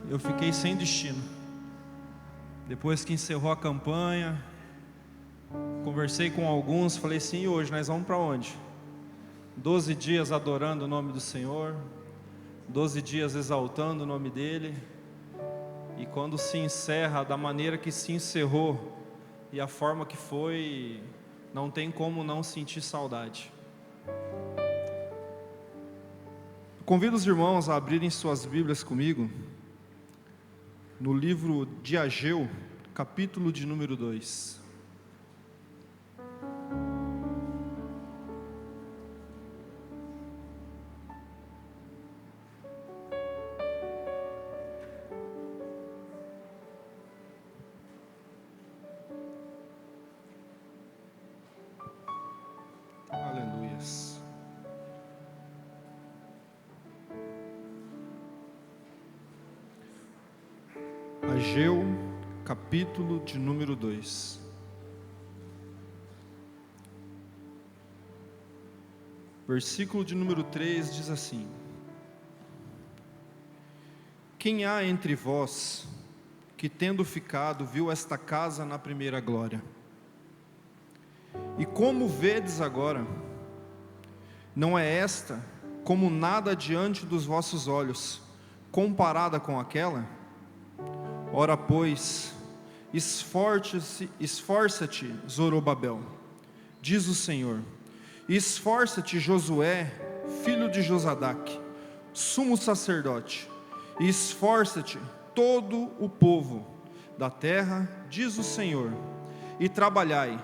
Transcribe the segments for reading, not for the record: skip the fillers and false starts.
eu fiquei sem destino. Depois que encerrou a campanha, conversei com alguns, falei assim: e hoje nós vamos para onde? 12 dias adorando o nome do Senhor, 12 dias exaltando o nome dEle, e quando se encerra da maneira que se encerrou e a forma que foi, não tem como não sentir saudade. Convido os irmãos a abrirem suas Bíblias comigo no livro de Ageu, capítulo de número 2. Aleluias. Ageu, capítulo de número 2. Versículo de número 3 diz assim: quem há entre vós que, tendo ficado, viu esta casa na primeira glória? E como vedes agora, não é esta como nada diante dos vossos olhos, comparada com aquela? Ora pois, esforça-te, Zorobabel, diz o Senhor, e esforça-te, Josué, filho de Josadaque, sumo sacerdote, e esforça-te todo o povo da terra, diz o Senhor, e trabalhai,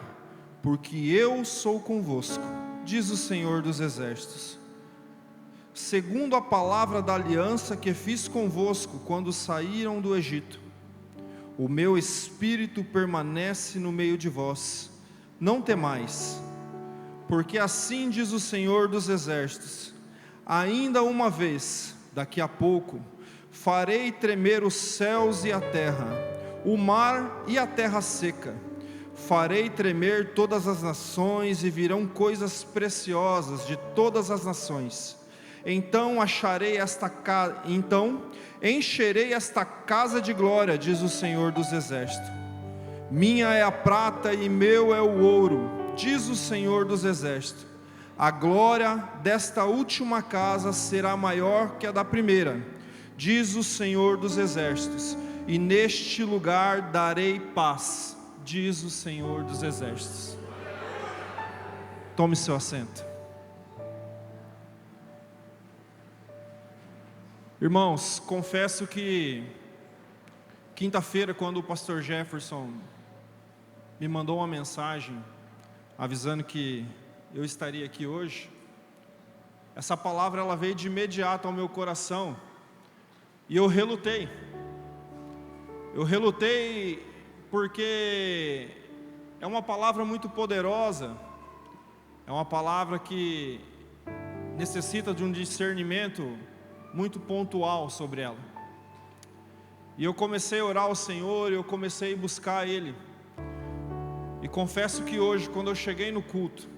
porque eu sou convosco, diz o Senhor dos exércitos, segundo a palavra da aliança que fiz convosco quando saíram do Egito. O meu espírito permanece no meio de vós, não temais, porque assim diz o Senhor dos exércitos, ainda uma vez, daqui a pouco, farei tremer os céus e a terra, o mar e a terra seca, farei tremer todas as nações e virão coisas preciosas de todas as nações. Então encherei esta casa de glória, diz o Senhor dos exércitos. Minha é a prata e meu é o ouro, diz o Senhor dos exércitos. A glória desta última casa será maior que a da primeira, diz o Senhor dos exércitos. E neste lugar darei paz, diz o Senhor dos exércitos. Tome seu assento. Irmãos, confesso que quinta-feira, quando o pastor Jefferson me mandou uma mensagem avisando que eu estaria aqui hoje, essa palavra ela veio de imediato ao meu coração e eu relutei. Eu relutei porque é uma palavra muito poderosa, é uma palavra que necessita de um discernimento muito pontual sobre ela. E eu comecei a orar ao Senhor, eu comecei a buscar Ele. E confesso que hoje, quando eu cheguei no culto,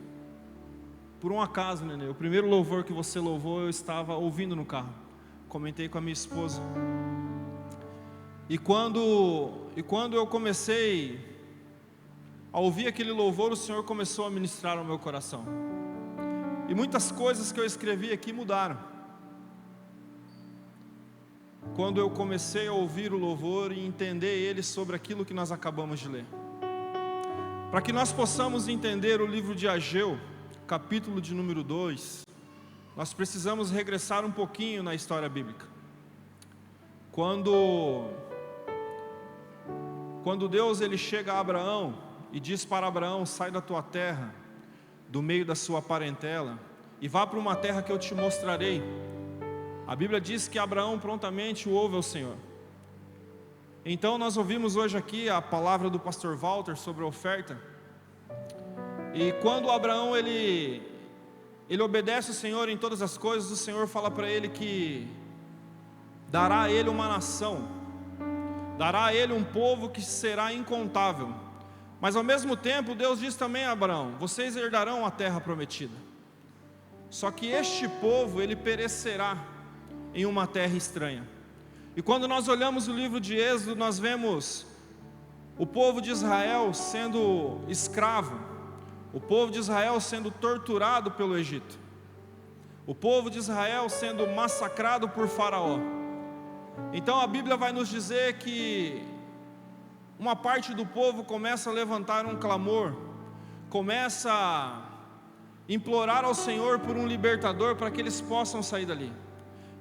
por um acaso, Nenê, o primeiro louvor que você louvou, eu estava ouvindo no carro. Comentei com a minha esposa. E quando eu comecei a ouvir aquele louvor, o Senhor começou a ministrar no meu coração. E muitas coisas que eu escrevi aqui mudaram quando eu comecei a ouvir o louvor e entender ele sobre aquilo que nós acabamos de ler. Para que nós possamos entender o livro de Ageu, capítulo de número 2, nós precisamos regressar um pouquinho na história bíblica. Quando Deus ele chega a Abraão e diz para Abraão: sai da tua terra, do meio da sua parentela, e vá para uma terra que eu te mostrarei. A Bíblia diz que Abraão prontamente ouve ao Senhor. Então nós ouvimos hoje aqui a palavra do pastor Walter sobre a oferta. E quando Abraão ele obedece ao Senhor em todas as coisas, o Senhor fala para ele que dará a ele uma nação, dará a ele um povo que será incontável. Mas ao mesmo tempo Deus diz também a Abraão: vocês herdarão a terra prometida. Só que este povo ele perecerá em uma terra estranha. E quando nós olhamos o livro de Êxodo, nós vemos o povo de Israel sendo escravo, o povo de Israel sendo torturado pelo Egito, o povo de Israel sendo massacrado por Faraó. Então a Bíblia vai nos dizer que uma parte do povo começa a levantar um clamor, começa a implorar ao Senhor por um libertador para que eles possam sair dali.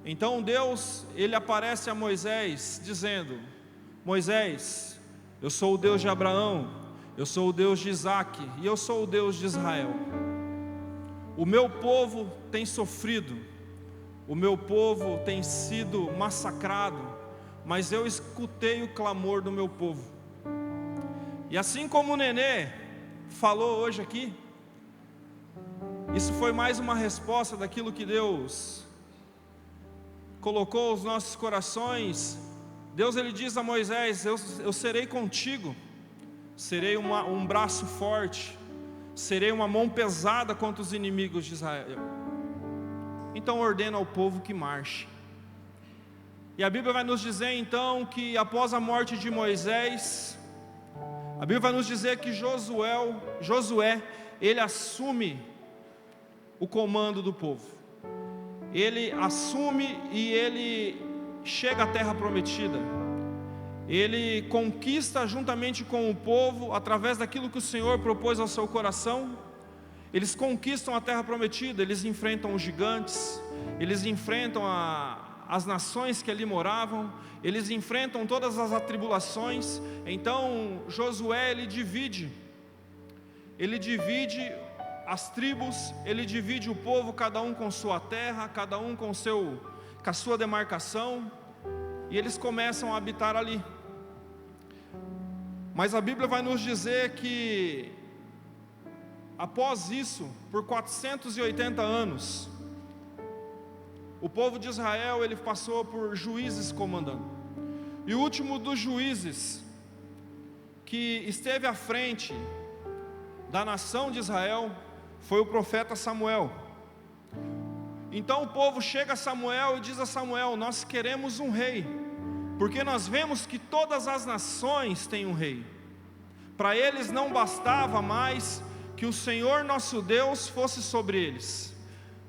Então Deus, ele aparece a Moisés dizendo: Moisés, eu sou o Deus de Abraão, eu sou o Deus de Isaac e eu sou o Deus de Israel. O meu povo tem sofrido, o meu povo tem sido massacrado, mas eu escutei o clamor do meu povo. E assim como o Nenê falou hoje aqui, isso foi mais uma resposta daquilo que Deus colocou aos nossos corações. Deus, ele diz a Moisés: eu serei contigo, serei um braço forte, serei uma mão pesada contra os inimigos de Israel. Então ordena ao povo que marche. E a Bíblia vai nos dizer então que após a morte de Moisés, a Bíblia vai nos dizer que Josué, ele assume o comando do povo. Ele assume e ele chega à terra prometida. Ele conquista juntamente com o povo, através daquilo que o Senhor propôs ao seu coração. Eles conquistam a terra prometida, eles enfrentam os gigantes, eles enfrentam as nações que ali moravam, eles enfrentam todas as atribulações. Então Josué, ele divide as tribos, ele divide o povo, cada um com sua terra, cada um com a sua demarcação, e eles começam a habitar ali. Mas a Bíblia vai nos dizer que após isso, por 480 anos, o povo de Israel, ele passou por juízes comandando. E o último dos juízes que esteve à frente da nação de Israel foi o profeta Samuel. Então o povo chega a Samuel e diz a Samuel: nós queremos um rei, porque nós vemos que todas as nações têm um rei. Para eles não bastava mais que o Senhor nosso Deus fosse sobre eles.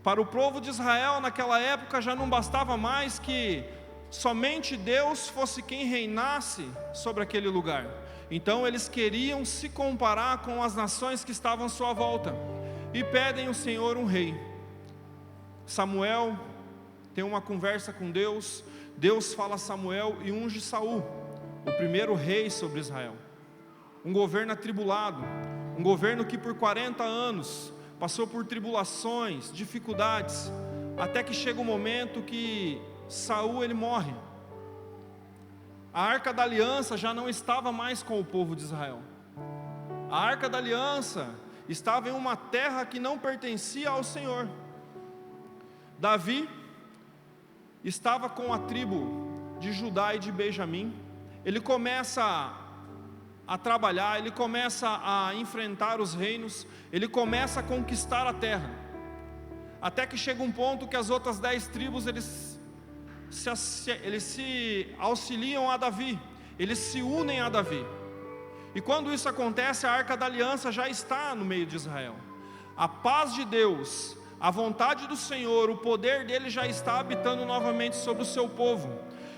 Para o povo de Israel naquela época já não bastava mais que somente Deus fosse quem reinasse sobre aquele lugar. Então eles queriam se comparar com as nações que estavam à sua volta, e pedem ao Senhor um rei. Samuel tem uma conversa com Deus. Deus fala a Samuel e unge Saul, o primeiro rei sobre Israel. Um governo atribulado, um governo que por 40 anos passou por tribulações, dificuldades, até que chega um momento que Saul, ele morre. A Arca da Aliança já não estava mais com o povo de Israel. A Arca da Aliança estava em uma terra que não pertencia ao Senhor. Davi estava com a tribo de Judá e de Benjamim. Ele começa a trabalhar, ele começa a enfrentar os reinos, ele começa a conquistar a terra, até que chega um ponto que as outras 10 tribos, eles se auxiliam a Davi, eles se unem a Davi. E quando isso acontece, a Arca da Aliança já está no meio de Israel. A paz de Deus, a vontade do Senhor, o poder dele já está habitando novamente sobre o seu povo.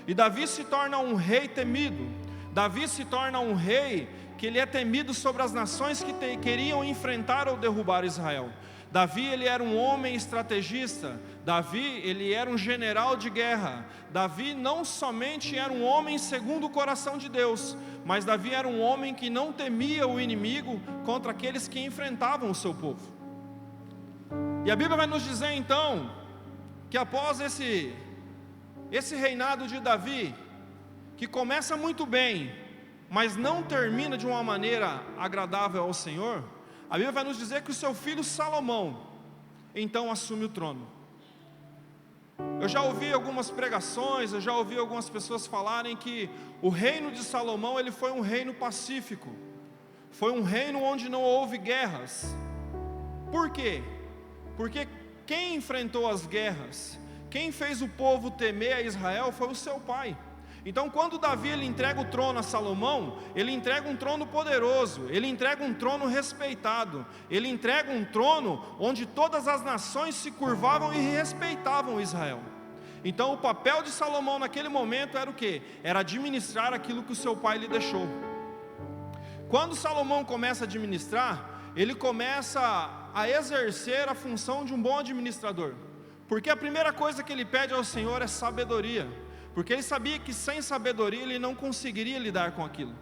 E Davi se torna um rei temido. Davi se torna um rei que ele é temido sobre as nações que queriam enfrentar ou derrubar Israel. Davi, ele era um homem estrategista. Davi, ele era um general de guerra. Davi não somente era um homem segundo o coração de Deus, mas Davi era um homem que não temia o inimigo contra aqueles que enfrentavam o seu povo. E a Bíblia vai nos dizer então que após esse reinado de Davi, que começa muito bem, mas não termina de uma maneira agradável ao Senhor, a Bíblia vai nos dizer que o seu filho Salomão então assume o trono. Eu já ouvi algumas pregações, eu já ouvi algumas pessoas falarem que o reino de Salomão, ele foi um reino pacífico, foi um reino onde não houve guerras. Por quê? Porque quem enfrentou as guerras, quem fez o povo temer a Israel foi o seu pai. Então, quando Davi ele entrega o trono a Salomão, ele entrega um trono poderoso, ele entrega um trono respeitado, ele entrega um trono onde todas as nações se curvavam e respeitavam Israel. Então, o papel de Salomão naquele momento era o quê? Era administrar aquilo que o seu pai lhe deixou. Quando Salomão começa a administrar, ele começa a exercer a função de um bom administrador, porque a primeira coisa que ele pede ao Senhor é sabedoria, porque ele sabia que sem sabedoria ele não conseguiria lidar com aquilo.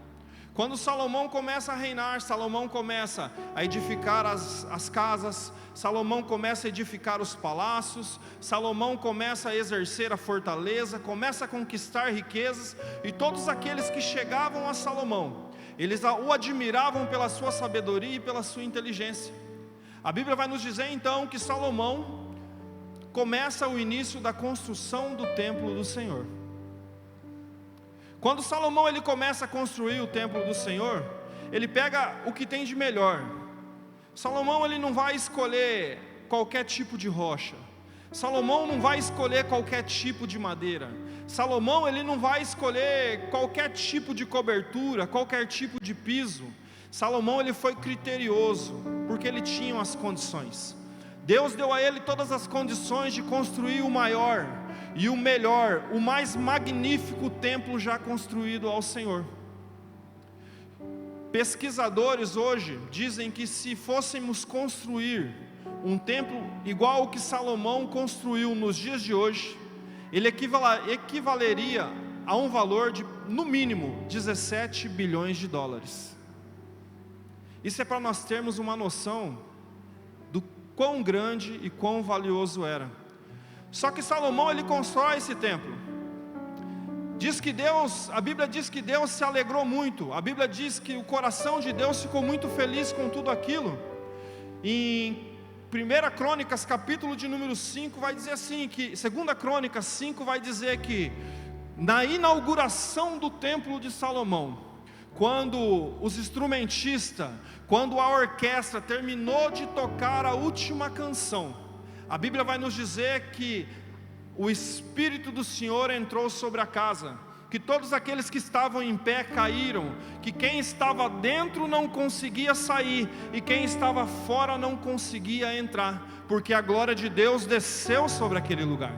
Quando Salomão começa a reinar, Salomão começa a edificar as casas, Salomão começa a edificar os palácios, Salomão começa a exercer a fortaleza, começa a conquistar riquezas, e todos aqueles que chegavam a Salomão, eles o admiravam pela sua sabedoria e pela sua inteligência. A Bíblia vai nos dizer então que Salomão começa o início da construção do templo do Senhor. Quando Salomão ele começa a construir o templo do Senhor, ele pega o que tem de melhor. Salomão ele não vai escolher qualquer tipo de rocha. Salomão não vai escolher qualquer tipo de madeira. Salomão ele não vai escolher qualquer tipo de cobertura, qualquer tipo de piso. Salomão ele foi criterioso, porque ele tinha as condições. Deus deu a ele todas as condições de construir o maior e o melhor, o mais magnífico templo já construído ao Senhor. Pesquisadores hoje dizem que se fôssemos construir um templo igual ao que Salomão construiu nos dias de hoje, ele equivaleria a um valor de, no mínimo, 17 bilhões de dólares. Isso é para nós termos uma noção do quão grande e quão valioso era. Só que Salomão ele constrói esse templo. A Bíblia diz que Deus se alegrou muito. A Bíblia diz que o coração de Deus ficou muito feliz com tudo aquilo. Em 1 Crônicas, capítulo de número 5, vai dizer assim, que 2 Crônicas 5 vai dizer que na inauguração do templo de Salomão, quando os instrumentistas, quando a orquestra terminou de tocar a última canção, a Bíblia vai nos dizer que o Espírito do Senhor entrou sobre a casa, que todos aqueles que estavam em pé caíram, que quem estava dentro não conseguia sair, e quem estava fora não conseguia entrar, porque a glória de Deus desceu sobre aquele lugar.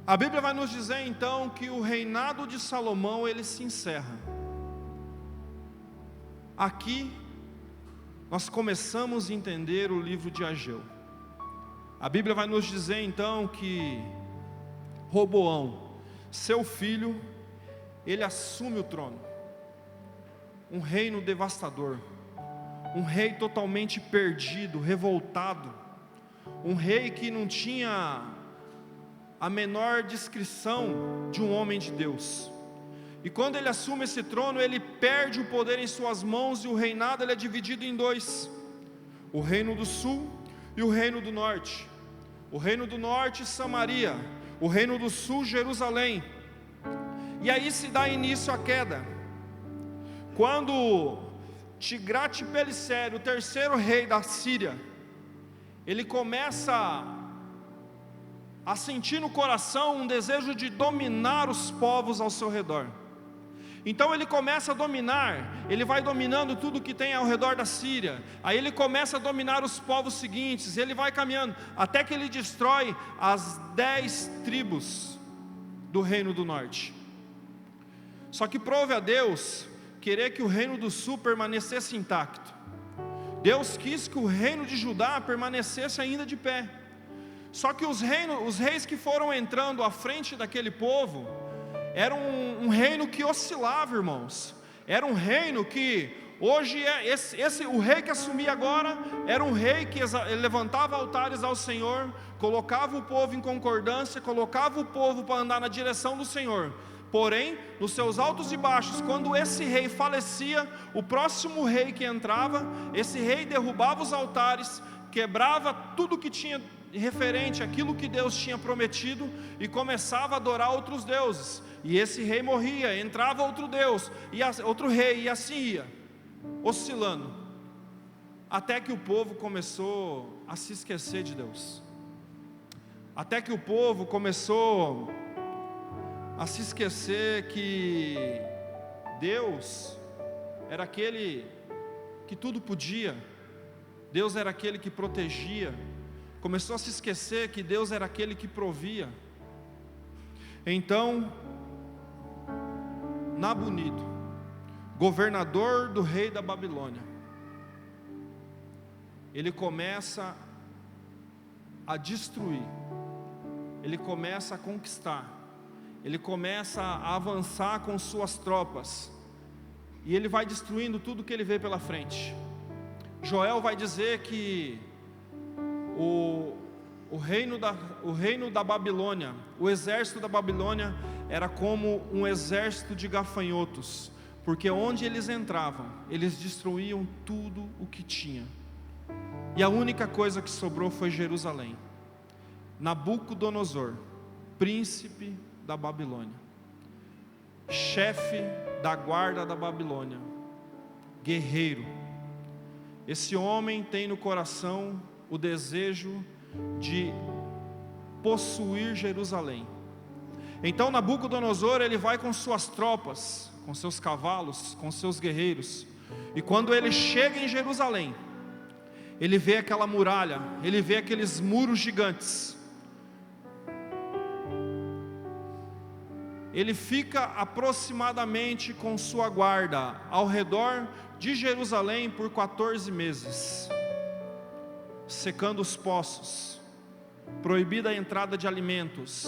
A Bíblia vai nos dizer então que o reinado de Salomão ele se encerra. Aqui nós começamos a entender o livro de Ageu. A Bíblia vai nos dizer então que Roboão, seu filho, ele assume o trono. Um reino devastador, um rei totalmente perdido, revoltado, um rei que não tinha a menor descrição de um homem de Deus. E quando ele assume esse trono, ele perde o poder em suas mãos, e o reinado ele é dividido em dois: o reino do sul e o reino do norte. O reino do norte, Samaria; o reino do sul, Jerusalém. E aí se dá início à queda. Quando Tiglat-Pileser, o terceiro rei da Síria, ele começa a sentir no coração um desejo de dominar os povos ao seu redor. Então ele começa a dominar, ele vai dominando tudo que tem ao redor da Síria. Aí ele começa a dominar os povos seguintes, ele vai caminhando, até que ele destrói as 10 tribos do reino do norte. Só que prove a Deus querer que o reino do sul permanecesse intacto. Deus quis que o reino de Judá permanecesse ainda de pé. Só que os reis que foram entrando à frente daquele povo, era um reino que oscilava, irmãos. Era um reino que hoje o rei que assumia agora era um rei que levantava altares ao Senhor, colocava o povo em concordância, colocava o povo para andar na direção do Senhor. Porém, nos seus altos e baixos, quando esse rei falecia, o próximo rei que entrava, esse rei derrubava os altares, quebrava tudo que tinha referente àquilo que Deus tinha prometido, e começava a adorar outros deuses. E esse rei morria, entrava outro Deus, e outro rei, e assim ia, oscilando, até que o povo começou a se esquecer de Deus. até que o povo começou a se esquecer que Deus era aquele que tudo podia, Deus era aquele que protegia, começou a se esquecer que Deus era aquele que provia. Então, Nabonido, governador do rei da Babilônia, ele começa a destruir, ele começa a conquistar, ele começa a avançar com suas tropas, e ele vai destruindo tudo que ele vê pela frente. Joel vai dizer que o reino da Babilônia, o exército da Babilônia era como um exército de gafanhotos, porque onde eles entravam, eles destruíam tudo o que tinha, e a única coisa que sobrou foi Jerusalém. Nabucodonosor, príncipe da Babilônia, chefe da guarda da Babilônia, guerreiro, esse homem tem no coração o desejo de possuir Jerusalém. Então Nabucodonosor, ele vai com suas tropas, com seus cavalos, com seus guerreiros, e quando ele chega em Jerusalém, ele vê aquela muralha, ele vê aqueles muros gigantes, ele fica aproximadamente com sua guarda ao redor de Jerusalém por 14 meses, secando os poços, proibida a entrada de alimentos,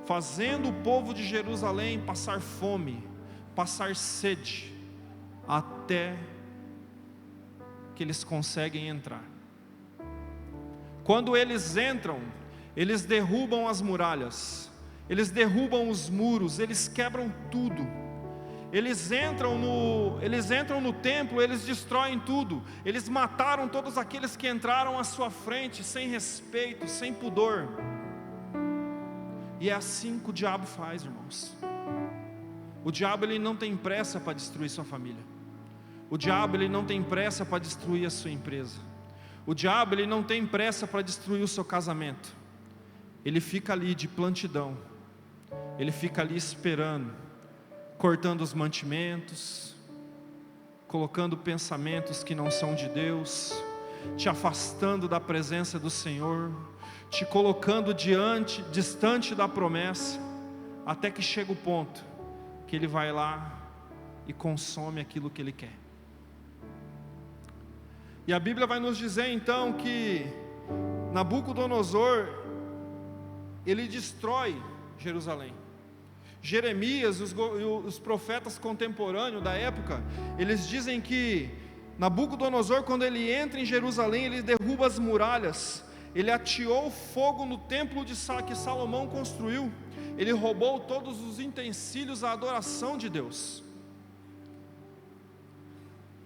fazendo o povo de Jerusalém passar fome, passar sede, até que eles conseguem entrar. Quando eles entram, eles derrubam as muralhas, eles derrubam os muros, eles quebram tudo. Eles entram no templo, eles destroem tudo. Eles mataram todos aqueles que entraram à sua frente, sem respeito, sem pudor. E é assim que o diabo faz, irmãos. O diabo, ele não tem pressa para destruir sua família. O diabo, ele não tem pressa para destruir a sua empresa. O diabo, ele não tem pressa para destruir o seu casamento. Ele fica ali de plantidão. Ele fica ali esperando, cortando os mantimentos, colocando pensamentos que não são de Deus, te afastando da presença do Senhor, te colocando distante da promessa, até que chega o ponto que ele vai lá e consome aquilo que ele quer. E a Bíblia vai nos dizer então que Nabucodonosor, ele destrói Jerusalém. Jeremias, os profetas contemporâneos da época, eles dizem que Nabucodonosor, quando ele entra em Jerusalém, ele derruba as muralhas, ele ateou fogo no templo que Salomão construiu, ele roubou todos os utensílios à adoração de Deus.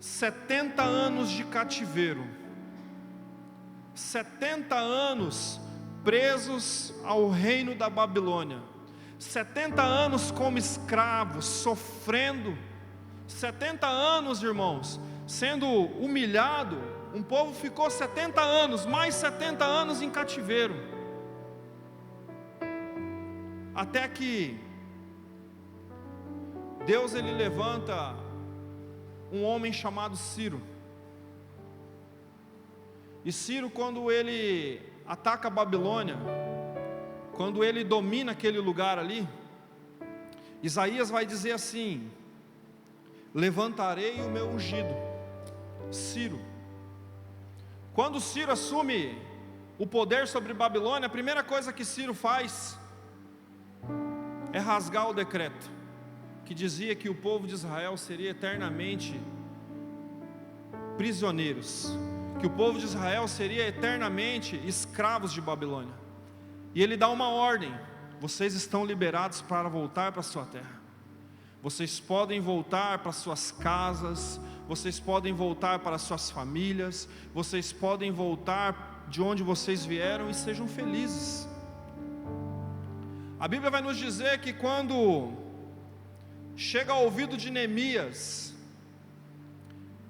70 anos de cativeiro, 70 anos presos ao reino da Babilônia, 70 anos como escravos, sofrendo, 70 anos, irmãos, sendo humilhado. Um povo ficou 70 anos, mais 70 anos em cativeiro, até que Deus, ele levanta um homem chamado Ciro. E Ciro, quando ele ataca a Babilônia, quando ele domina aquele lugar ali, Isaías vai dizer assim: levantarei o meu ungido, Ciro. Quando Ciro assume o poder sobre Babilônia, a primeira coisa que Ciro faz é rasgar o decreto que dizia que o povo de Israel seria eternamente prisioneiros, que o povo de Israel seria eternamente escravos de Babilônia. E ele dá uma ordem: vocês estão liberados para voltar para a sua terra, vocês podem voltar para suas casas, vocês podem voltar para suas famílias, vocês podem voltar de onde vocês vieram e sejam felizes. A Bíblia vai nos dizer que quando chega ao ouvido de Neemias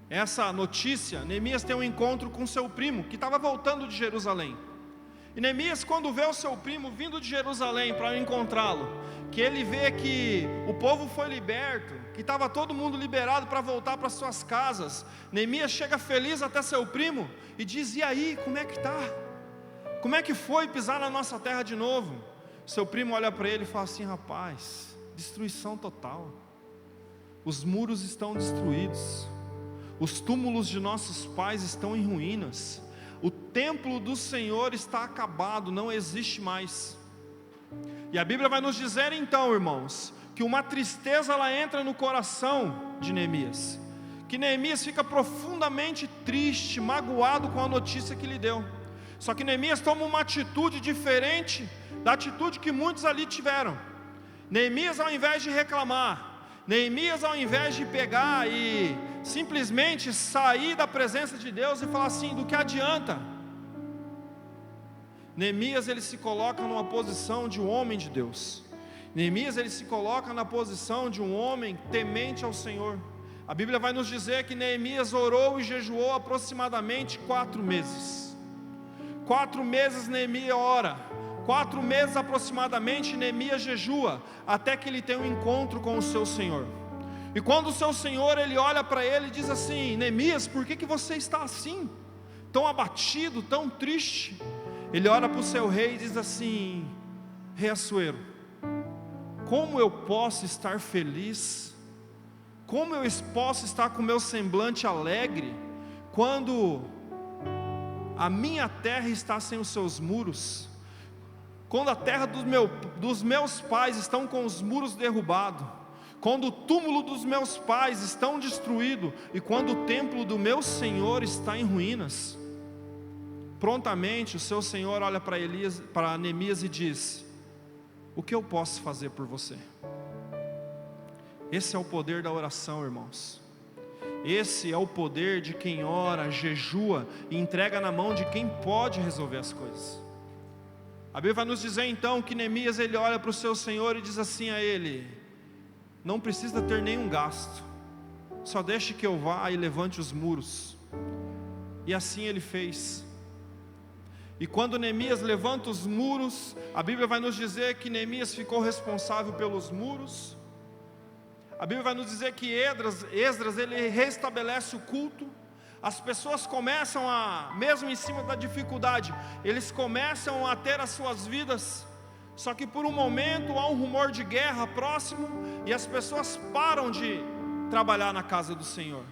essa notícia, Neemias tem um encontro com seu primo, que estava voltando de Jerusalém. E Neemias, quando vê o seu primo vindo de Jerusalém para encontrá-lo, que ele vê que o povo foi liberto, que estava todo mundo liberado para voltar para suas casas, Neemias chega feliz até seu primo e diz: e aí, como é que está? Como é que foi pisar na nossa terra de novo? Seu primo olha para ele e fala assim: rapaz, destruição total, os muros estão destruídos, os túmulos de nossos pais estão em ruínas, o templo do Senhor está acabado, não existe mais. E a Bíblia vai nos dizer então, irmãos, que uma tristeza ela entra no coração de Neemias, que Neemias fica profundamente triste, magoado com a notícia que lhe deu. Só que Neemias toma uma atitude diferente da atitude que muitos ali tiveram. Neemias, ao invés de reclamar, Neemias, ao invés de pegar e simplesmente sair da presença de Deus e falar assim: do que adianta? Neemias, ele se coloca numa posição de um homem de Deus. Neemias, ele se coloca na posição de um homem temente ao Senhor. A Bíblia vai nos dizer que Neemias orou e jejuou aproximadamente 4 meses. 4 meses Neemias ora, 4 meses aproximadamente Neemias jejua, até que ele tem um encontro com o seu Senhor. E quando o seu Senhor, ele olha para ele e diz assim: Neemias, por que você está assim? Tão abatido, tão triste? Ele olha para o seu rei e diz assim: Rei Assuero, como eu posso estar feliz? Como eu posso estar com meu semblante alegre, quando a minha terra está sem os seus muros? Quando a terra dos meus pais estão com os muros derrubados, quando o túmulo dos meus pais estão destruído, e quando o templo do meu Senhor está em ruínas. Prontamente o seu Senhor olha para Neemias e diz: o que eu posso fazer por você? Esse é o poder da oração, irmãos. Esse é o poder de quem ora, jejua e entrega na mão de quem pode resolver as coisas. A Bíblia vai nos dizer então que Neemias, ele olha para o seu Senhor e diz assim a ele: não precisa ter nenhum gasto, só deixe que eu vá e levante os muros. E assim ele fez. E quando Neemias levanta os muros, a Bíblia vai nos dizer que Neemias ficou responsável pelos muros. A Bíblia vai nos dizer que Esdras ele restabelece o culto. As pessoas começam mesmo em cima da dificuldade, eles começam a ter as suas vidas. Só que por um momento há um rumor de guerra próximo, e as pessoas param de trabalhar na casa do Senhor.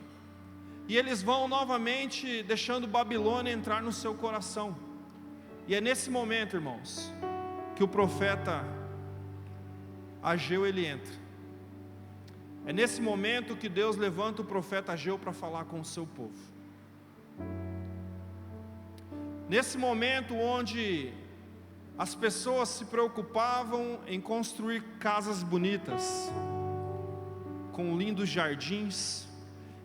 E eles vão novamente deixando Babilônia entrar no seu coração. E é nesse momento, irmãos, que o profeta Ageu ele entra. É nesse momento que Deus levanta o profeta Ageu para falar com o seu povo. Nesse momento onde as pessoas se preocupavam em construir casas bonitas, com lindos jardins,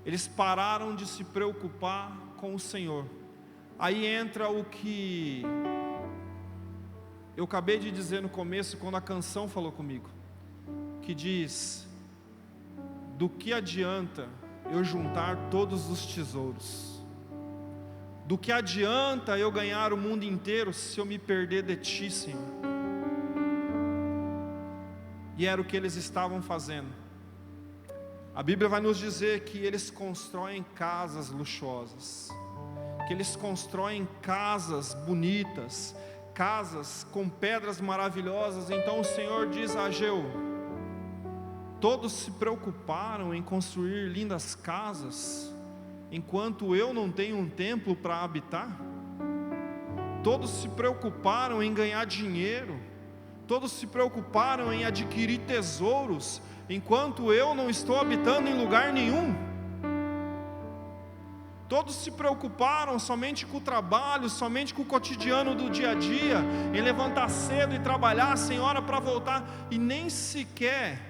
eles pararam de se preocupar com o Senhor. Aí entra o que eu acabei de dizer no começo, quando a canção falou comigo, que diz: do que adianta eu juntar todos os tesouros? Do que adianta eu ganhar o mundo inteiro se eu me perder de Ti, Senhor? E era o que eles estavam fazendo. A Bíblia vai nos dizer que eles constroem casas luxuosas, que eles constroem casas bonitas, casas com pedras maravilhosas. Então o Senhor diz a Ageu: todos se preocuparam em construir lindas casas, enquanto eu não tenho um templo para habitar. Todos se preocuparam em ganhar dinheiro, todos se preocuparam em adquirir tesouros, enquanto eu não estou habitando em lugar nenhum. Todos se preocuparam somente com o trabalho, somente com o cotidiano do dia a dia, em levantar cedo e trabalhar sem hora para voltar, e nem sequer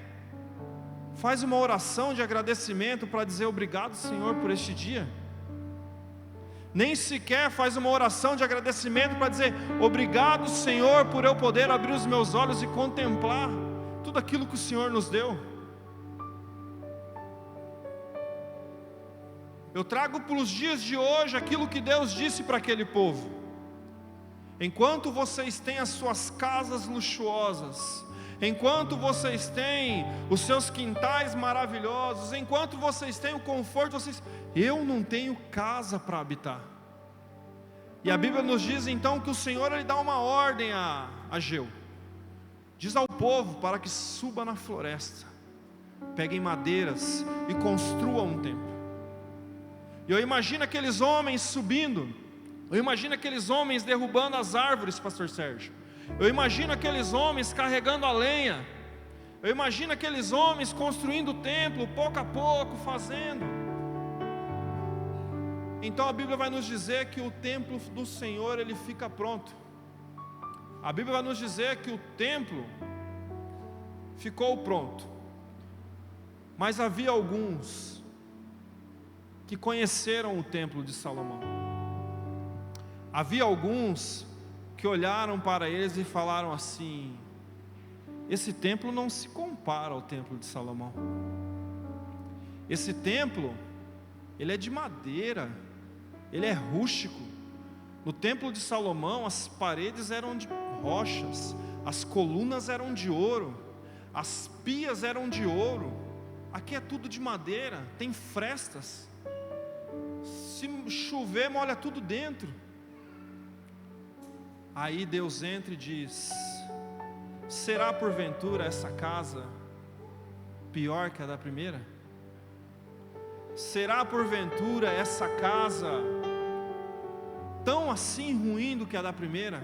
faz uma oração de agradecimento para dizer obrigado, Senhor, por este dia. Nem sequer faz uma oração de agradecimento para dizer obrigado, Senhor, por eu poder abrir os meus olhos e contemplar tudo aquilo que o Senhor nos deu. Eu trago para os dias de hoje aquilo que Deus disse para aquele povo. enquanto vocês têm as suas casas luxuosas, enquanto vocês têm os seus quintais maravilhosos, enquanto vocês têm o conforto, eu não tenho casa para habitar. E a Bíblia nos diz então que o Senhor ele dá uma ordem a Ageu, diz ao povo para que suba na floresta, peguem madeiras e construam um templo. E eu imagino aqueles homens subindo, eu imagino aqueles homens derrubando as árvores, pastor Sérgio, eu imagino aqueles homens carregando a lenha, eu imagino aqueles homens construindo o templo, pouco a pouco, fazendo. Então a Bíblia vai nos dizer que o templo do Senhor, ele fica pronto. A Bíblia vai nos dizer que o templo ficou pronto. Mas havia alguns que conheceram o templo de Salomão. Havia alguns que olharam para eles e falaram assim: esse templo não se compara ao templo de Salomão. Esse templo, ele é de madeira, ele é rústico. No templo de Salomão, as paredes eram de rochas, as colunas eram de ouro, as pias eram de ouro. Aqui é tudo de madeira, tem frestas, se chover molha tudo dentro. Aí Deus entra e diz: será porventura essa casa pior que a da primeira? Será porventura essa casa tão assim ruim do que a da primeira?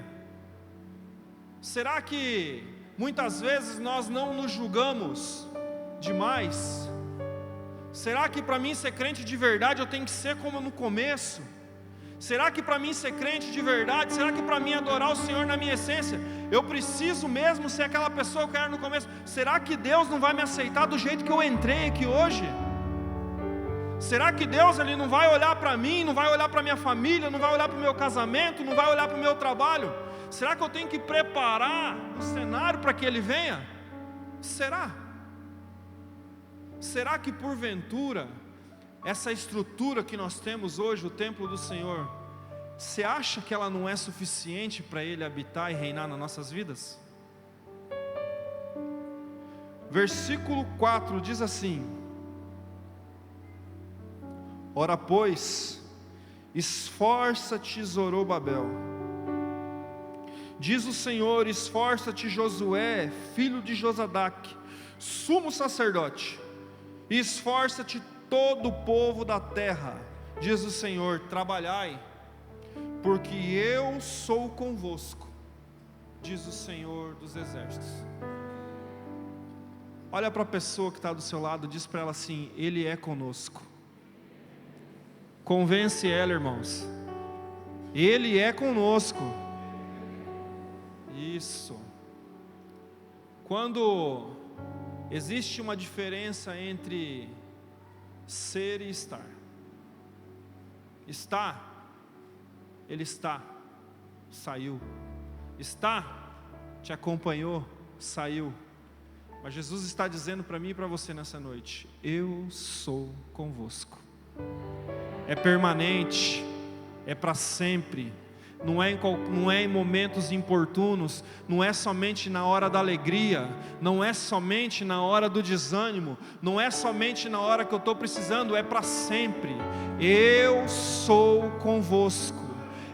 Será que muitas vezes nós não nos julgamos demais? Será que para mim ser crente de verdade eu tenho que ser como no começo? Será que para mim ser crente de verdade, será que para mim adorar o Senhor na minha essência, eu preciso mesmo ser aquela pessoa que eu era no começo? Será que Deus não vai me aceitar do jeito que eu entrei aqui hoje? Será que Deus ele não vai olhar para mim, não vai olhar para minha família, não vai olhar para o meu casamento, não vai olhar para o meu trabalho? Será que eu tenho que preparar o cenário para que Ele venha? Será? Será que porventura essa estrutura que nós temos hoje, o templo do Senhor, você acha que ela não é suficiente para Ele habitar e reinar nas nossas vidas? Versículo 4 diz assim: ora pois, esforça-te, Zorobabel, diz o Senhor, esforça-te, Josué, filho de Josadaque, sumo sacerdote, e esforça-te todo o povo da terra, diz o Senhor, trabalhai, porque eu sou convosco, diz o Senhor dos exércitos. Olha para a pessoa que está do seu lado, diz para ela assim: Ele é conosco. Convence ela, irmãos, Ele é conosco. Isso. Quando existe uma diferença entre ser e estar. Está, Ele está, saiu. Está, te acompanhou, saiu. Mas Jesus está dizendo para mim e para você nessa noite: eu sou convosco. É permanente, é para sempre. Não é em momentos importunos, não é somente na hora da alegria, não é somente na hora do desânimo, não é somente na hora que eu estou precisando, é para sempre. Eu sou convosco,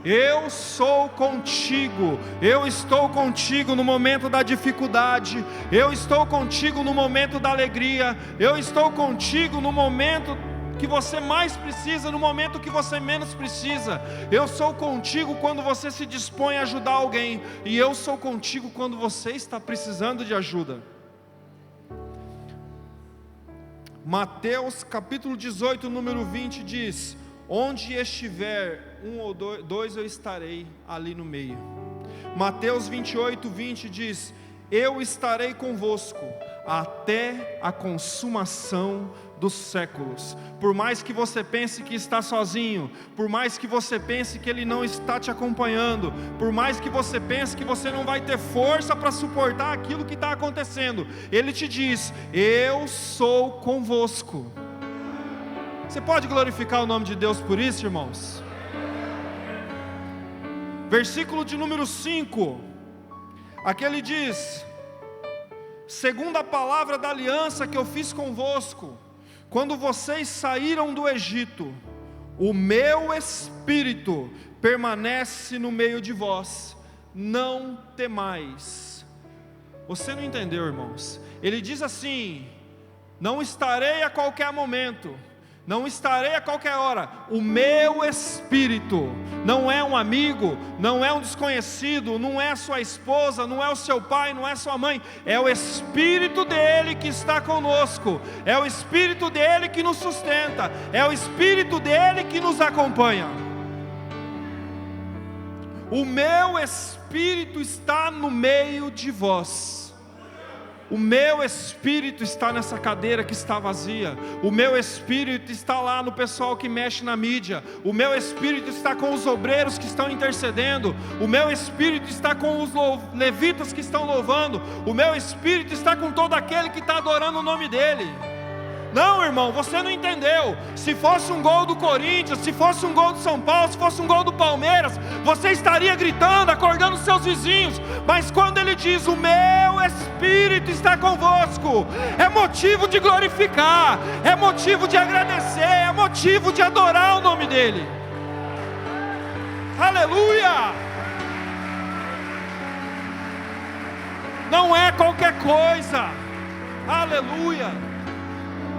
eu sou contigo, eu estou contigo no momento da dificuldade, eu estou contigo no momento da alegria, eu estou contigo no momento que você mais precisa, no momento que você menos precisa. Eu sou contigo quando você se dispõe a ajudar alguém, e eu sou contigo quando você está precisando de ajuda. Mateus capítulo 18, número 20 diz: onde estiver um ou dois, eu estarei ali no meio. Mateus 28, 20 diz: eu estarei convosco até a consumação dos séculos. Por mais que você pense que está sozinho, por mais que você pense que Ele não está te acompanhando, por mais que você pense que você não vai ter força para suportar aquilo que está acontecendo, Ele te diz: eu sou convosco. Você pode glorificar o nome de Deus por isso, irmãos? versículo de número 5, aqui ele diz: segundo a palavra da aliança que eu fiz convosco, quando vocês saíram do Egito, o meu espírito permanece no meio de vós, não temais. Você não entendeu, irmãos? Ele diz assim: não estarei a qualquer momento, não estarei a qualquer hora. O meu espírito não é um amigo, não é um desconhecido, não é a sua esposa, não é o seu pai, não é a sua mãe. É o espírito dele que está conosco, é o espírito dele que nos sustenta, é o espírito dele que nos acompanha. O meu espírito está no meio de vós. O meu espírito está nessa cadeira que está vazia. O meu espírito está lá no pessoal que mexe na mídia. O meu espírito está com os obreiros que estão intercedendo. O meu espírito está com os levitas que estão louvando. O meu espírito está com todo aquele que está adorando o nome dele. Não, irmão, você não entendeu. Se fosse um gol do Corinthians, se fosse um gol do São Paulo, se fosse um gol do Palmeiras, você estaria gritando, acordando seus vizinhos. Mas quando ele diz: o meu espírito está convosco, é motivo de glorificar, é motivo de agradecer, é motivo de adorar o nome dele. Aleluia! Não é qualquer coisa. Aleluia!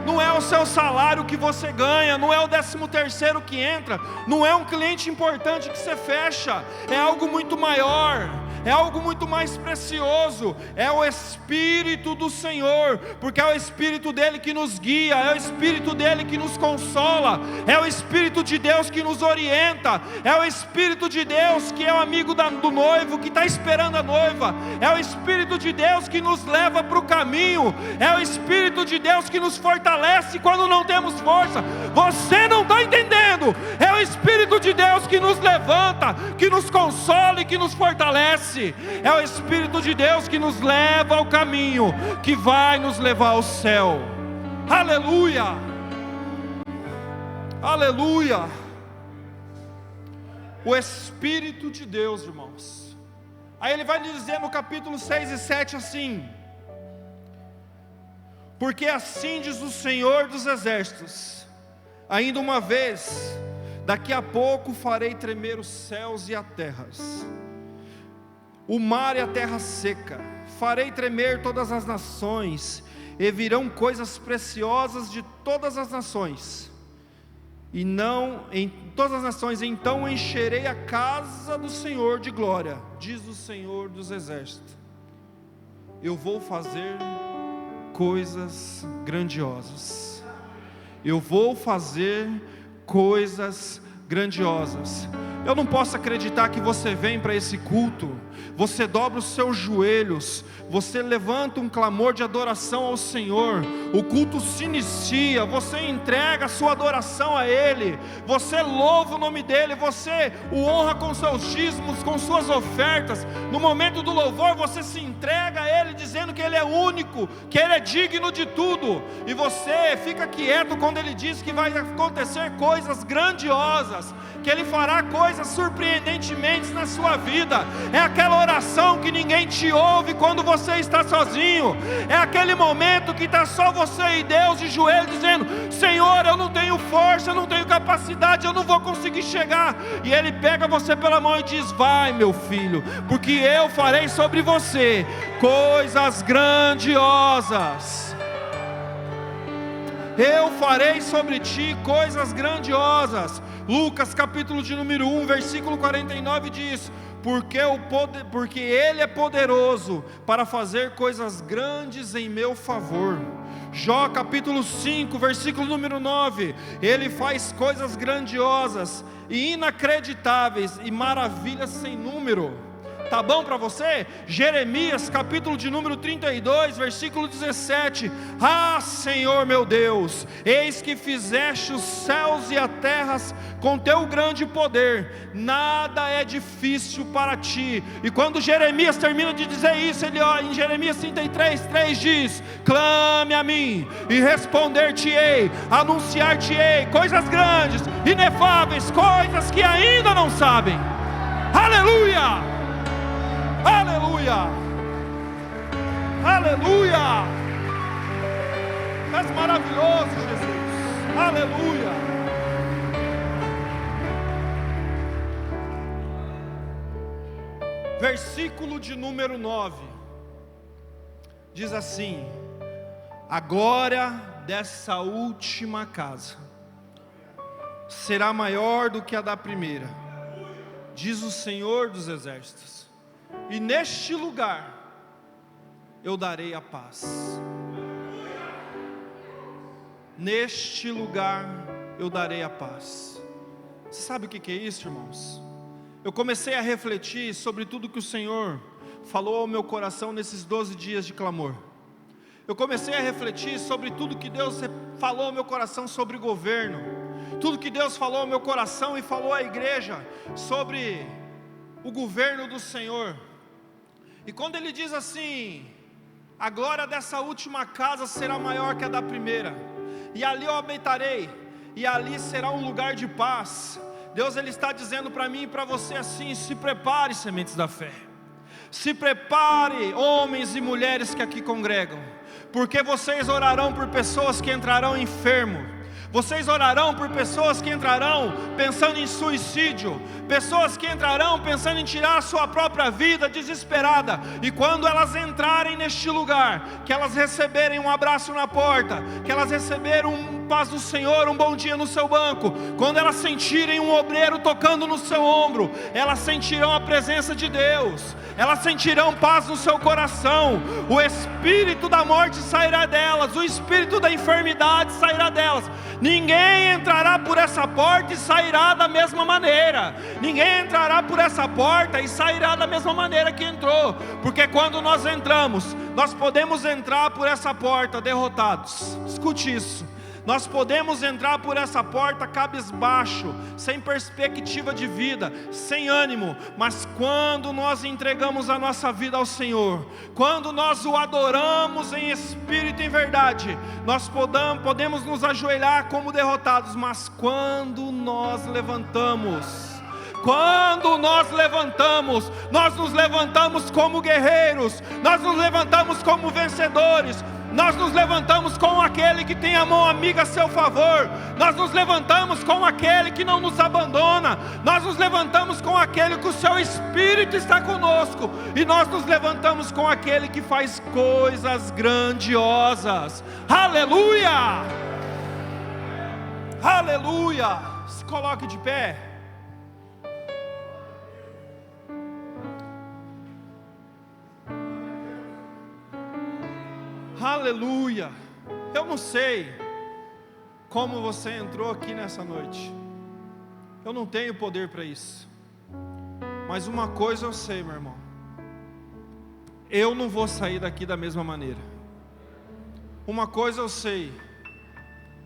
Não é o seu salário que você ganha, não é o 13º que entra, não é um cliente importante que você fecha, é algo muito maior, é algo muito mais precioso, é o Espírito do Senhor, porque é o Espírito dele que nos guia, é o Espírito dele que nos consola, é o Espírito de Deus que nos orienta, é o Espírito de Deus que é o amigo do noivo, que está esperando a noiva, é o Espírito de Deus que nos leva para o caminho, é o Espírito de Deus que nos fortalece quando não temos força. Você não está entendendo. É o Espírito de Deus que nos levanta, que nos consola e que nos fortalece. É o Espírito de Deus que nos leva ao caminho, que vai nos levar ao céu. Aleluia, aleluia. O Espírito de Deus, irmãos. Aí ele vai dizer no capítulo 6 e 7 assim: porque assim diz o Senhor dos Exércitos, ainda uma vez, daqui a pouco farei tremer os céus e a terra, o mar e a terra seca, farei tremer todas as nações, e virão coisas preciosas de todas as nações, e não em todas as nações, então encherei a casa do Senhor de glória, diz o Senhor dos Exércitos. Eu vou fazer coisas grandiosas. Eu vou fazer coisas grandiosas. Eu não posso acreditar que você vem para esse culto, você dobra os seus joelhos, você levanta um clamor de adoração ao Senhor, o culto se inicia, você entrega a sua adoração a Ele, você louva o nome dEle, você o honra com seus dízimos, com suas ofertas. No momento do louvor você se entrega a Ele, dizendo que Ele é único, que Ele é digno de tudo, e você fica quieto quando Ele diz que vai acontecer coisas grandiosas, que Ele fará coisas surpreendentemente na sua vida. É aquela oração que ninguém te ouve quando você está sozinho, é aquele momento que está só você e Deus de joelho, dizendo: Senhor, eu não tenho força, eu não tenho capacidade, eu não vou conseguir chegar, e Ele pega você pela mão e diz: vai, meu filho, porque eu farei sobre você coisas grandiosas. Eu farei sobre ti coisas grandiosas. Lucas capítulo de número 1, versículo 49 diz: porque Ele é poderoso para fazer coisas grandes em meu favor. Jó capítulo 5, versículo número 9: Ele faz coisas grandiosas e inacreditáveis e maravilhas sem número. Tá bom para você? Jeremias capítulo de número 32, versículo 17: ah, Senhor meu Deus, eis que fizeste os céus e a terra com teu grande poder, nada é difícil para ti. E quando Jeremias termina de dizer isso, ele em Jeremias 33:3 diz: clame a mim e responder-te-ei, anunciar-te-ei coisas grandes, inefáveis, coisas que ainda não sabem. Aleluia! Aleluia! Aleluia! Aleluia! És maravilhoso, Jesus. Aleluia! Versículo de número 9 diz assim: a glória dessa última casa será maior do que a da primeira, diz o Senhor dos Exércitos, e neste lugar eu darei a paz. Neste lugar eu darei a paz. Você sabe o que é isso, irmãos? Eu comecei a refletir sobre tudo que o Senhor falou ao meu coração nesses 12 dias de clamor. Eu comecei a refletir sobre tudo que Deus falou ao meu coração sobre governo, tudo que Deus falou ao meu coração e falou à igreja sobre o governo do Senhor. E quando Ele diz assim: a glória dessa última casa será maior que a da primeira, e ali eu habitarei, e ali será um lugar de paz. Deus, Ele está dizendo para mim e para você assim: se prepare, sementes da fé, se prepare, homens e mulheres que aqui congregam, porque vocês orarão por pessoas que entrarão enfermos, vocês orarão por pessoas que entrarão pensando em suicídio, pessoas que entrarão pensando em tirar a sua própria vida desesperada, e quando elas entrarem neste lugar, que elas receberem um abraço na porta, que elas receberam um paz do Senhor, um bom dia no seu banco, quando elas sentirem um obreiro tocando no seu ombro, elas sentirão a presença de Deus, elas sentirão paz no seu coração, o espírito da morte sairá delas, o espírito da enfermidade sairá delas. Ninguém entrará por essa porta e sairá da mesma maneira. Ninguém entrará por essa porta e sairá da mesma maneira que entrou, porque quando nós entramos, nós podemos entrar por essa porta derrotados. Escute isso. Nós podemos entrar por essa porta cabisbaixo, sem perspectiva de vida, sem ânimo, mas quando nós entregamos a nossa vida ao Senhor, quando nós o adoramos em espírito e em verdade, nós podemos nos ajoelhar como derrotados, mas quando nós levantamos, nós nos levantamos como guerreiros, nós nos levantamos como vencedores, nós nos levantamos com aquele que tem a mão amiga a seu favor, nós nos levantamos com aquele que não nos abandona, nós nos levantamos com aquele que o seu Espírito está conosco, e nós nos levantamos com aquele que faz coisas grandiosas. Aleluia! Aleluia! Se coloque de pé. Aleluia! Eu não sei como você entrou aqui nessa noite, eu não tenho poder para isso, mas uma coisa eu sei, meu irmão: eu não vou sair daqui da mesma maneira. Uma coisa eu sei: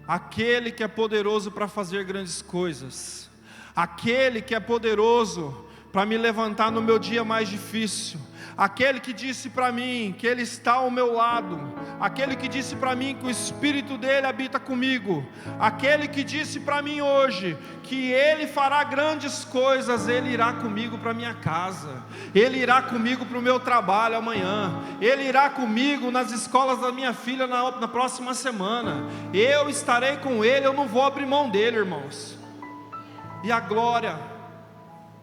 aquele que é poderoso para fazer grandes coisas, aquele que é poderoso para me levantar no meu dia mais difícil, aquele que disse para mim que Ele está ao meu lado, aquele que disse para mim que o Espírito dEle habita comigo, aquele que disse para mim hoje que Ele fará grandes coisas, Ele irá comigo para minha casa, Ele irá comigo para o meu trabalho amanhã, Ele irá comigo nas escolas da minha filha na próxima semana, eu estarei com Ele, eu não vou abrir mão dEle, irmãos. E a glória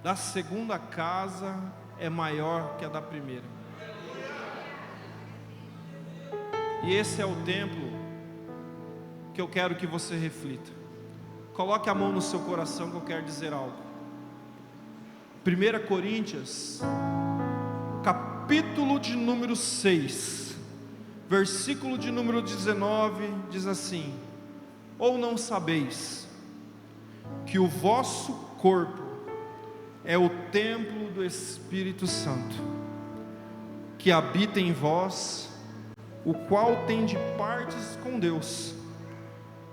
da segunda casa é maior que a da primeira. E esse é o templo que eu quero que você reflita. Coloque a mão no seu coração que eu quero dizer algo. 1 Coríntios, capítulo de número 6, versículo de número 19, diz assim: ou não sabeis que o vosso corpo é o templo do Espírito Santo, que habita em vós, o qual tem de partes com Deus,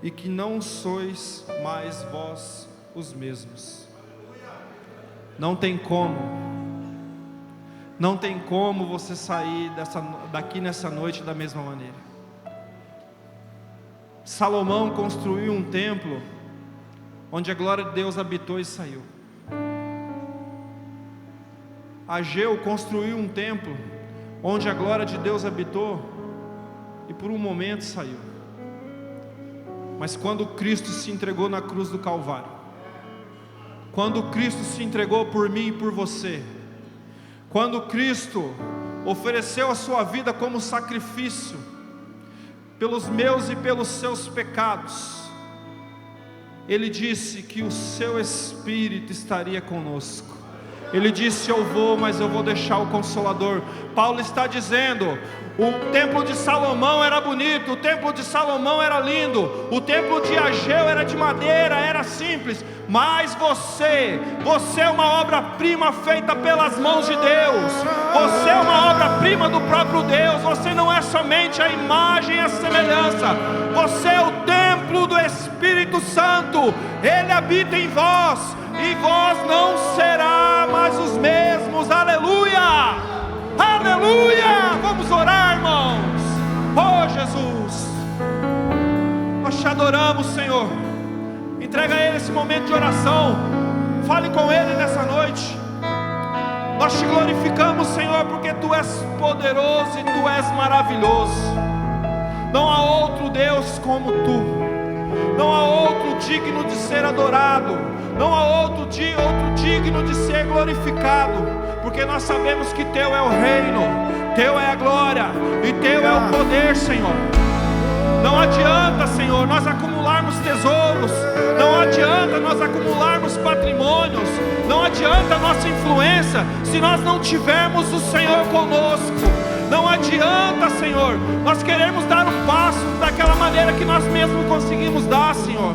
e que não sois mais vós os mesmos. Não tem como você sair daqui nessa noite da mesma maneira. Salomão construiu um templo onde a glória de Deus habitou e saiu. Ageu construiu um templo onde a glória de Deus habitou e por um momento saiu. Mas quando Cristo se entregou na cruz do Calvário, quando Cristo se entregou por mim e por você, quando Cristo ofereceu a sua vida como sacrifício pelos meus e pelos seus pecados, Ele disse que o seu Espírito estaria conosco. Ele disse: eu vou, mas eu vou deixar o Consolador. Paulo está dizendo: o templo de Salomão era bonito, o templo de Salomão era lindo, o templo de Ageu era de madeira, era simples, mas você é uma obra-prima feita pelas mãos de Deus. Você é uma obra-prima do próprio Deus. Você não é somente a imagem e a semelhança, você é o templo do Espírito Santo. Ele habita em vós, e vós não será mais os mesmos. Aleluia, aleluia. Vamos orar, irmãos. Oh Jesus, nós te adoramos, Senhor. Entrega a Ele esse momento de oração. Fale com Ele nessa noite. Nós te glorificamos, Senhor, porque Tu és poderoso e Tu és maravilhoso. Não há outro Deus como Tu. Não há outro digno de ser adorado. Não há outro digno de ser glorificado. Porque nós sabemos que Teu é o reino, Teu é a glória e Teu é o poder, Senhor. Não adianta, Senhor, nós acumularmos tesouros, não adianta nós acumularmos patrimônios, não adianta a nossa influência se nós não tivermos o Senhor conosco. Não adianta, Senhor, nós queremos dar um passo daquela maneira que nós mesmos conseguimos dar, Senhor.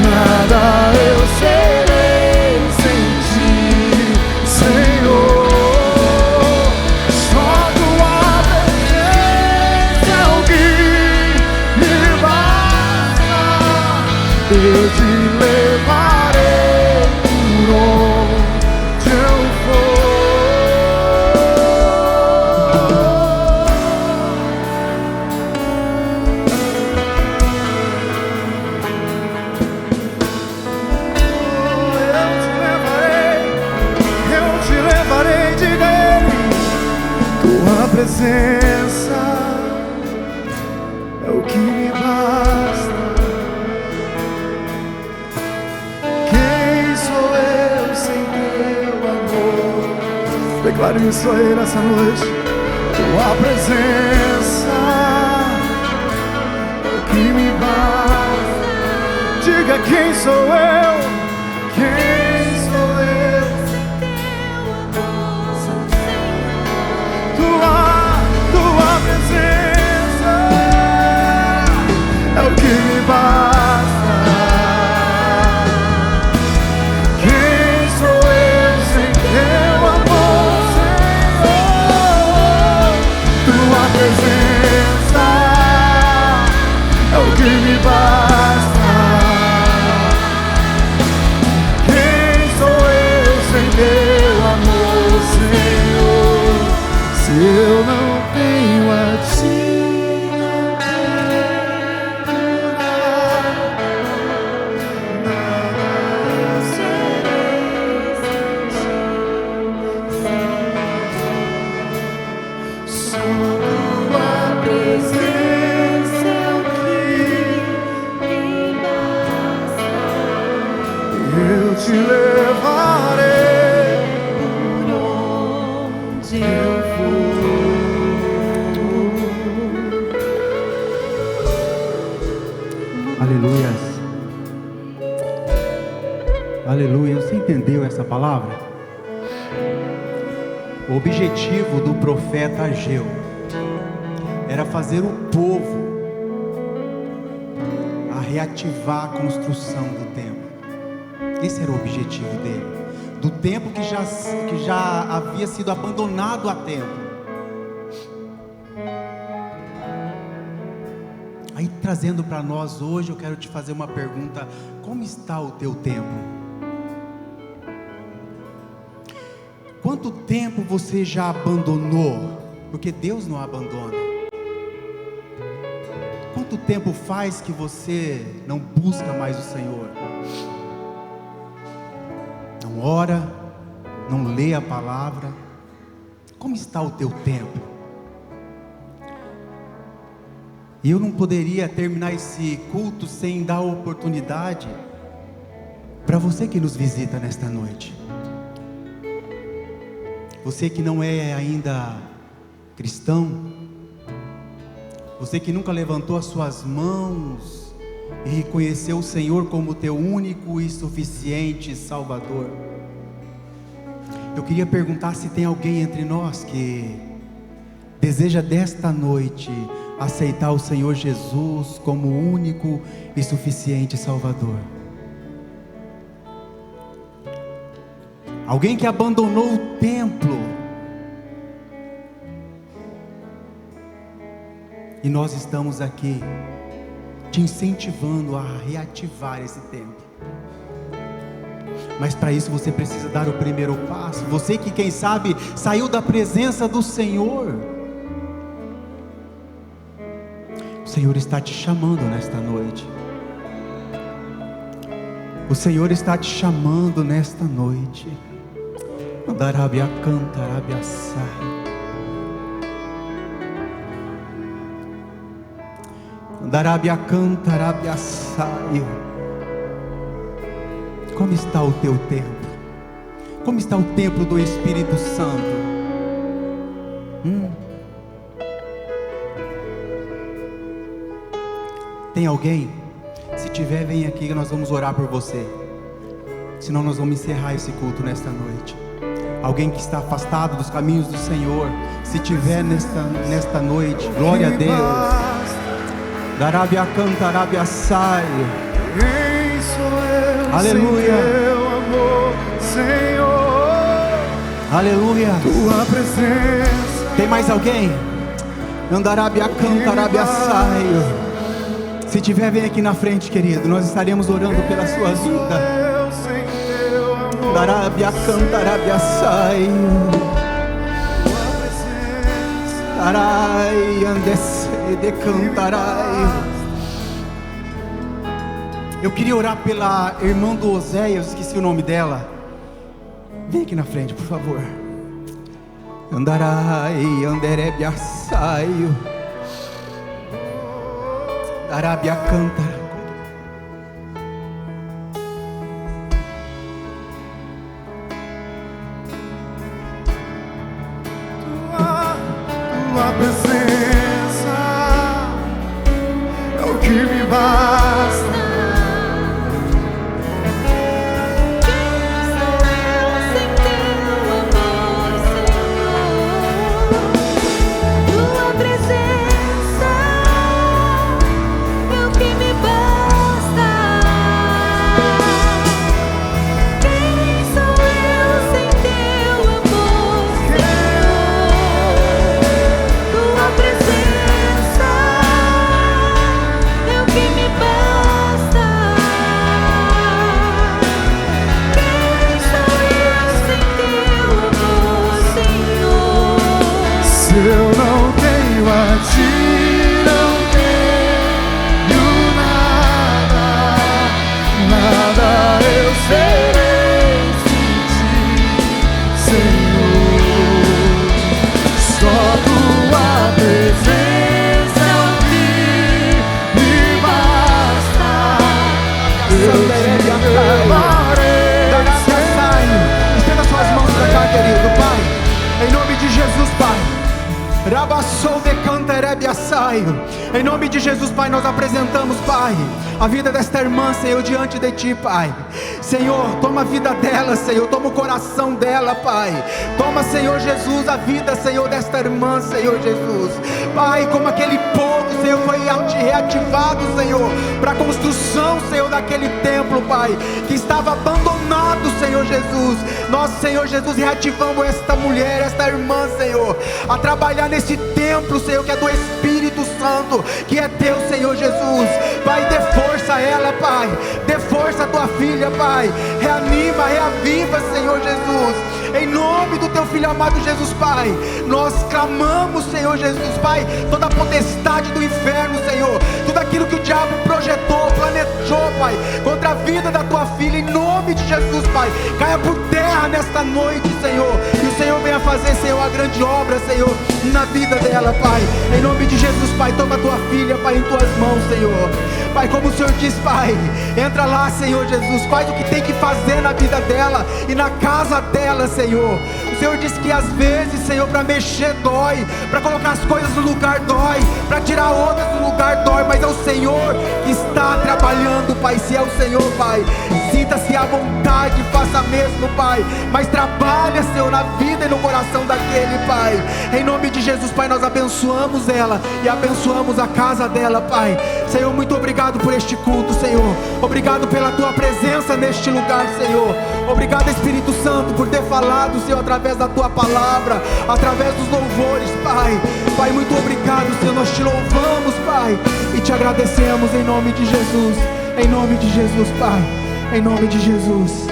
Nada eu serei sem Ti, Senhor. Só Tua presença é o que me basta. Eu Te levarei por onde eu for. Tua presença é o que me basta. Quem sou eu sem Teu amor? Declare isso aí nessa noite. Tua presença é o que me basta. Diga: quem sou eu? Quem sou eu? Tua presença é o que me basta. Quem sou eu sem Teu amor, Senhor? Tua presença é o que me basta. Quem sou eu sem Teu amor, Senhor? Se eu não tenho a Ti, não tenho nada eu serei sem Ti. Só Tua presença é o que me basta. Eu Te levarei por onde eu for. Aleluias, aleluia. Você entendeu essa palavra? O objetivo do profeta Ageu era fazer o povo a reativar a construção do templo. Esse era o objetivo dele, do templo que já havia sido abandonado há tempo. Aí, trazendo para nós hoje, eu quero te fazer uma pergunta: como está o teu templo? Quanto tempo você já abandonou? Porque Deus não abandona. Quanto tempo faz que você não busca mais o Senhor? não ora, não lê a palavra. Como está o teu tempo? E eu não poderia terminar esse culto sem dar a oportunidade para você que nos visita nesta noite. Você que não é ainda cristão, você que nunca levantou as suas mãos e reconheceu o Senhor como teu único e suficiente Salvador. Eu queria perguntar se tem alguém entre nós que deseja desta noite aceitar o Senhor Jesus como único e suficiente Salvador. Alguém que abandonou o templo. E nós estamos aqui te incentivando a reativar esse templo. Mas para isso você precisa dar o primeiro passo. Você que, quem sabe, saiu da presença do Senhor. O Senhor está te chamando nesta noite. O Senhor está te chamando nesta noite. Andarabia cantarabia sai. Andarabia cantarabia sai. Como está o teu templo? Como está o templo do Espírito Santo? Tem alguém? Se tiver, vem aqui que nós vamos orar por você. Senão nós vamos encerrar esse culto nesta noite. Alguém que está afastado dos caminhos do Senhor, se tiver nesta noite, glória a Deus. Darabia canta, arabia sai. Quem sou eu? Aleluia. Sem teu amor, Senhor. Aleluia. Tua presença. Tem mais alguém? Andarabia canta, arabia sai. Se tiver, vem aqui na frente, querido. Nós estaremos orando pela sua vida. Darabia canta, arabia sai. Arai, andece de cantarai. Eu queria orar pela irmã do Oséias, esqueci o nome dela. Vem aqui na frente, por favor. Andarai, anderebia saio. Darabia canta. Tua presença é o que me basta. Eu não tenho a ti, não tenho nada, nada eu serei sem ti, Senhor. Só tua presença me basta. Eu te levarei. Estenda suas mãos para cá, querido Pai. Em nome de Jesus, Pai. Rabassou de canterebia saio. Em nome de Jesus, Pai, nós apresentamos, Pai, a vida desta irmã, Senhor, diante de Ti, Pai. Senhor, toma a vida dela, Senhor, toma o coração dela, Pai. Toma, Senhor Jesus, a vida, Senhor, desta irmã, Senhor Jesus. Pai, como aquele povo, Senhor, foi reativado, Senhor, para a construção, Senhor, daquele templo, Pai, que estava abandonado, Senhor Jesus. Nós, Senhor Jesus, reativamos esta mulher, esta irmã, Senhor, a trabalhar nesse templo, Senhor, que é do Espírito Santo, que é teu, Senhor Jesus. Pai, dê força a ela, Pai. Dê força a tua filha, Pai. Reanima, reaviva, Senhor Jesus. em nome do Teu Filho amado Jesus, Pai. Nós clamamos, Senhor Jesus, Pai, toda a potestade do inferno, Senhor, tudo aquilo que o diabo projetou, planejou, Pai, contra a vida da Tua filha, em nome de Jesus, Pai, caia por terra nesta noite, Senhor, e o Senhor venha fazer, Senhor, a grande obra, Senhor, na vida dela, Pai, em nome de Jesus, Pai. Toma a Tua filha, Pai, em Tuas mãos, Senhor, Pai, como o Senhor diz, Pai, entra lá, Senhor Jesus, faz o que tem que fazer na vida dela e na casa dela, Senhor. O Senhor disse que às vezes, Senhor, para mexer dói, para colocar as coisas no lugar dói, para tirar outras do lugar dói, mas é o Senhor que está trabalhando, Pai. Se é o Senhor, Pai, sinta-se à vontade, faça mesmo, Pai, mas trabalha, Senhor, na vida e no coração daquele, Pai, em nome de Jesus, Pai. Nós abençoamos ela e abençoamos a casa dela, Pai. Senhor, muito obrigado por este culto, Senhor, obrigado pela Tua presença neste lugar, Senhor, obrigado, Espírito Santo, por ter falado, Senhor, através da Tua palavra, através dos louvores, Pai. Pai, muito obrigado, Senhor, nós Te louvamos, Pai, e Te agradecemos em nome de Jesus, em nome de Jesus, Pai, em nome de Jesus.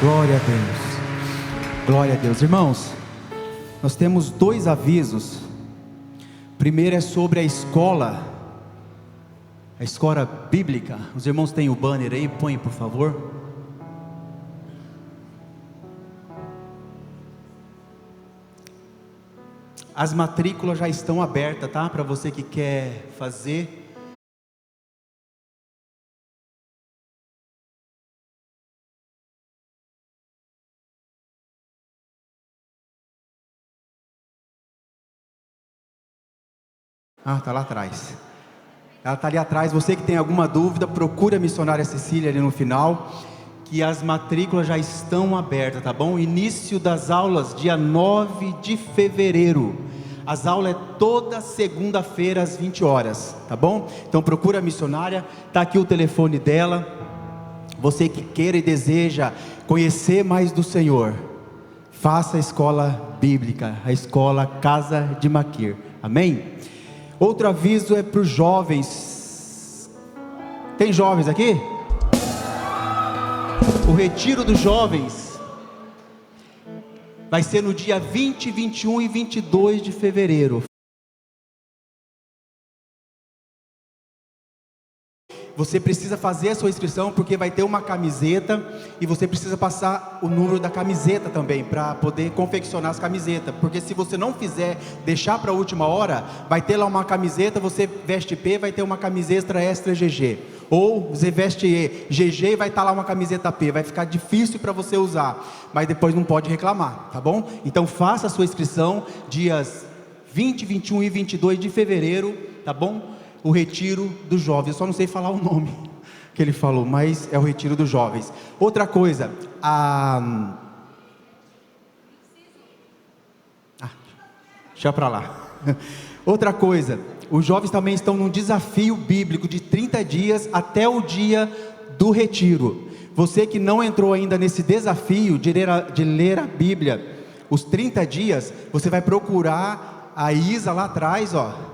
Glória a Deus, glória a Deus. Irmãos, nós temos dois avisos. Primeiro é sobre a escola bíblica. Os irmãos têm o banner aí, põe por favor. As matrículas já estão abertas, tá? Para você que quer fazer. Ah, está lá atrás. Ela está ali atrás. Você que tem alguma dúvida, procura a missionária Cecília ali no final, que as matrículas já estão abertas, tá bom? Início das aulas dia 9 de fevereiro. As aulas é toda segunda-feira às 20 horas, tá bom? Então procura a missionária, está aqui o telefone dela. Você que queira e deseja conhecer mais do Senhor, faça a escola bíblica, a escola Casa de Maquir. Amém? Outro aviso é para os jovens. Tem jovens aqui? O retiro dos jovens vai ser no dia 20, 21 e 22 de fevereiro. Você precisa fazer a sua inscrição, porque vai ter uma camiseta, e você precisa passar o número da camiseta também, para poder confeccionar as camisetas, porque se você não fizer, deixar para a última hora, vai ter lá uma camiseta, você veste P, vai ter uma camiseta extra GG, ou você veste GG e vai estar lá uma camiseta P, vai ficar difícil para você usar, mas depois não pode reclamar, tá bom? Então faça a sua inscrição, dias 20, 21 e 22 de fevereiro, tá bom? O retiro dos jovens. Eu só não sei falar o nome que ele falou, mas é o retiro dos jovens. Outra coisa, deixa pra lá. Outra coisa, os jovens também estão num desafio bíblico de 30 dias até o dia do retiro. Você que não entrou ainda nesse desafio de ler a Bíblia, os 30 dias, você vai procurar a Isa lá atrás, ó.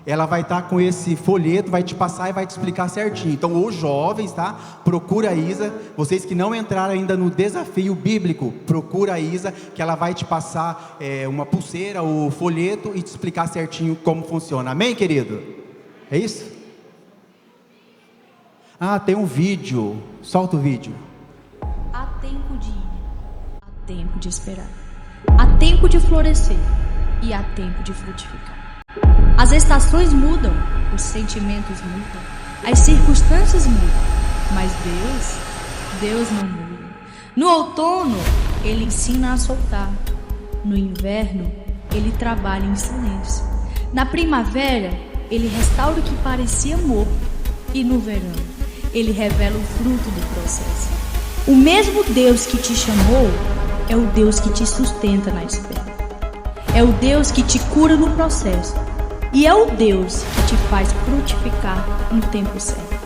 ela vai estar com esse folheto, vai te passar e vai te explicar certinho. Então, os jovens, tá? Procura a Isa. Vocês que não entraram ainda no desafio bíblico, procura a Isa, que ela vai te passar uma pulseira, o folheto e te explicar certinho como funciona. Amém, querido? É isso? Ah, tem um vídeo. Solta o vídeo. Há tempo de ir, há tempo de esperar, há tempo de florescer e há tempo de frutificar. As estações mudam, os sentimentos mudam, as circunstâncias mudam, mas Deus não muda. No outono, Ele ensina a soltar. No inverno, Ele trabalha em silêncio. Na primavera, Ele restaura o que parecia morto. E no verão, Ele revela o fruto do processo. O mesmo Deus que te chamou é o Deus que te sustenta na espera. É o Deus que te cura no processo. E é o Deus que te faz frutificar no tempo certo.